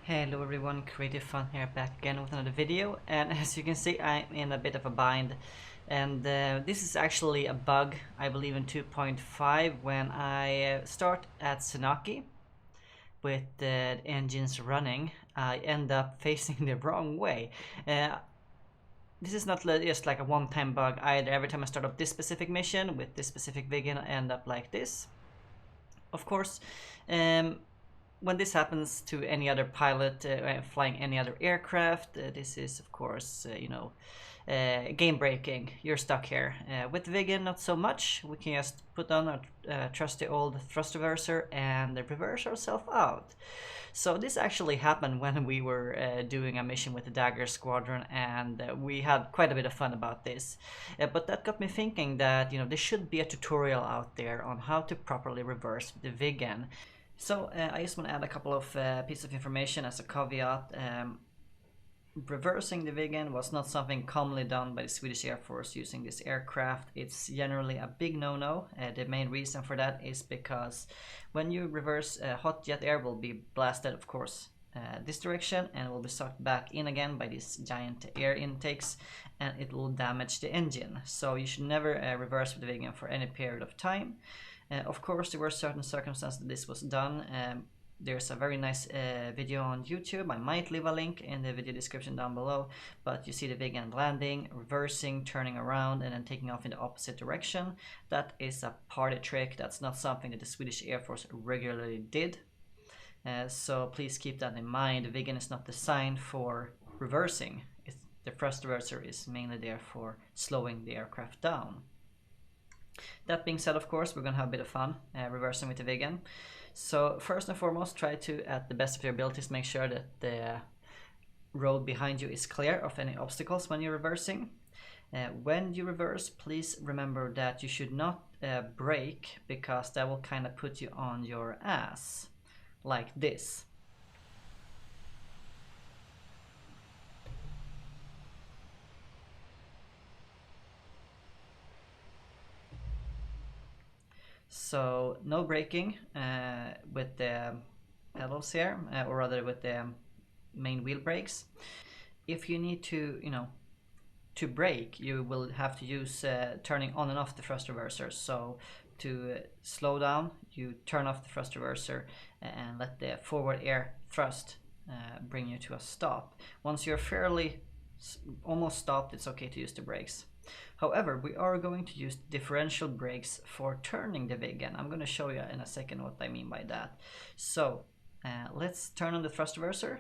Hello everyone, Creative Fun here, back again with another video. And as you can see, I'm in a bit of a bind, and this is actually a bug, I believe in 2.5. When I start at Tsunaki with the engines running, I end up facing the wrong way. This is not just like a one-time bug either. Every time I start up this specific mission with this specific Viggen, I end up like this. Of course, when this happens to any other pilot flying any other aircraft, this is of course, game breaking. You're stuck here. With Viggen, not so much. We can just put on our trusty old thrust reverser and reverse ourselves out. So this actually happened when we were doing a mission with the Dagger Squadron, and we had quite a bit of fun about this. But that got me thinking that there should be a tutorial out there on how to properly reverse the Viggen. So I just want to add a couple of pieces of information as a caveat. Reversing the Viggen was not something commonly done by the Swedish Air Force using this aircraft. It's generally a big no-no. The main reason for that is because when you reverse, hot jet air will be blasted, of course, this direction, and will be sucked back in again by these giant air intakes, and it will damage the engine. So you should never reverse with the Viggen for any period of time. Of course, there were certain circumstances that this was done. There's a very nice video on YouTube. I might leave a link in the video description down below, but you see the Viggen landing, reversing, turning around, and then taking off in the opposite direction. That is a party trick. That's not something that the Swedish Air Force regularly did. So please keep that in mind. The Viggen is not designed for reversing. The thrust reverser is mainly there for slowing the aircraft down. That being said, of course, we're going to have a bit of fun reversing with the Viggen. So first and foremost, try to, at the best of your abilities, make sure that the road behind you is clear of any obstacles when you're reversing. When you reverse, please remember that you should not brake, because that will kind of put you on your ass, like this. So no braking with the pedals here, or rather with the main wheel brakes. If you need to, to brake, you will have to use turning on and off the thrust reverser. So to slow down, you turn off the thrust reverser and let the forward air thrust bring you to a stop. Once you're fairly almost stopped, it's okay to use the brakes. However, we are going to use differential brakes for turning the Viggen. I'm going to show you in a second what I mean by that. So let's turn on the thrust reverser.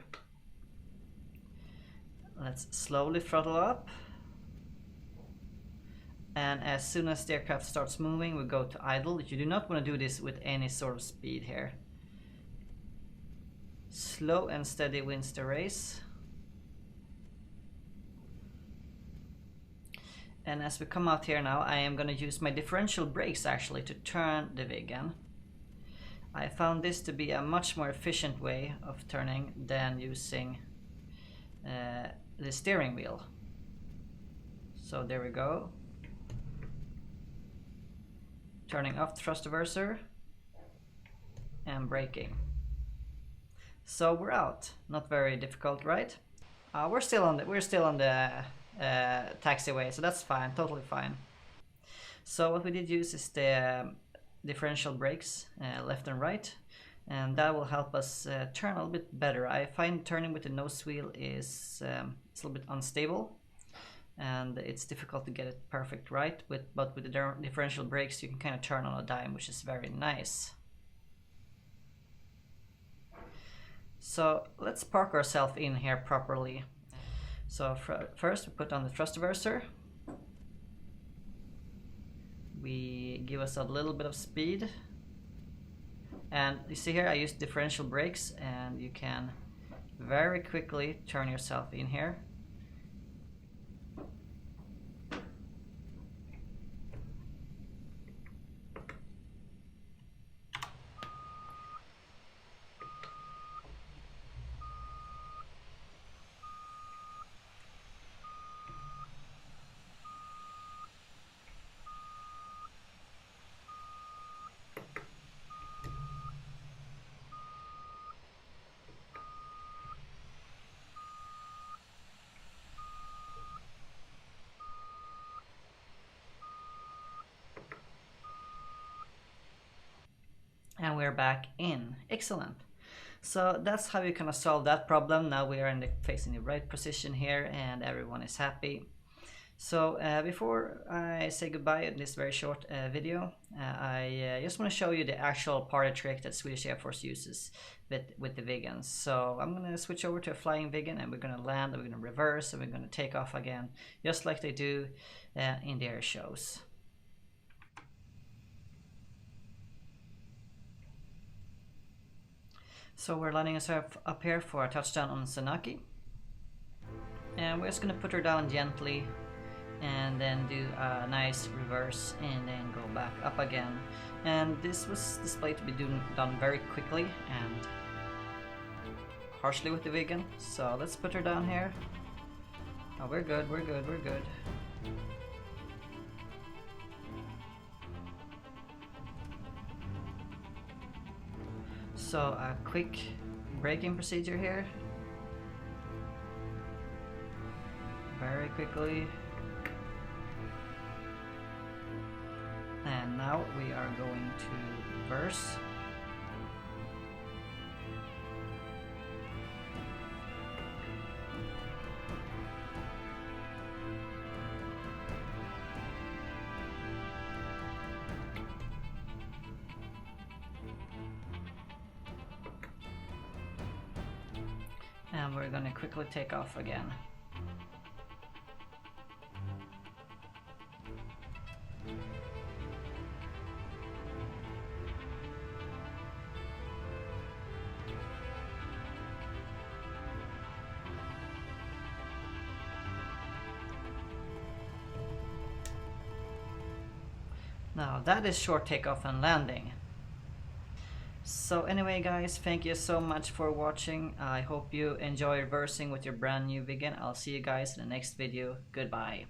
Let's slowly throttle up. And as soon as the aircraft starts moving, we go to idle. You do not want to do this with any sort of speed here. Slow and steady wins the race. And as we come out here now, I am going to use my differential brakes actually to turn the Viggen. I found this to be a much more efficient way of turning than using the steering wheel. So there we go. Turning off the thrust reverser and braking. So we're out. Not very difficult, right? We're still on the taxiway, so that's fine, totally fine. So what we did use is the differential brakes, left and right, and that will help us turn a little bit better. I find turning with the nose wheel is it's a little bit unstable, and it's difficult to get it perfect right. But with the differential brakes, you can kind of turn on a dime, which is very nice. So let's park ourselves in here properly. So first we put on the thrust reverser. We give us a little bit of speed. And you see here I use differential brakes, and you can very quickly turn yourself in here. And we're back in. Excellent. So that's how you kind of solve that problem. Now we are facing the right position here and everyone is happy. So before I say goodbye in this very short video, I just want to show you the actual party trick that Swedish Air Force uses with the Viggens. So I'm going to switch over to a flying Viggen and we're going to land, and we're going to reverse, and we're going to take off again, just like they do in the air shows. So we're landing ourselves up here for a touchdown on Sanaki. And we're just going to put her down gently and then do a nice reverse and then go back up again. And this was displayed to be done very quickly and harshly with the Viggen. So let's put her down here. Oh, we're good, we're good, we're good. So a quick braking procedure here. Very quickly. And now we are going to reverse. And we're going to quickly take off again. Now that is short takeoff and landing. So anyway guys, thank you so much for watching. I hope you enjoy reversing with your brand new Viggen. I'll see you guys in the next video. Goodbye.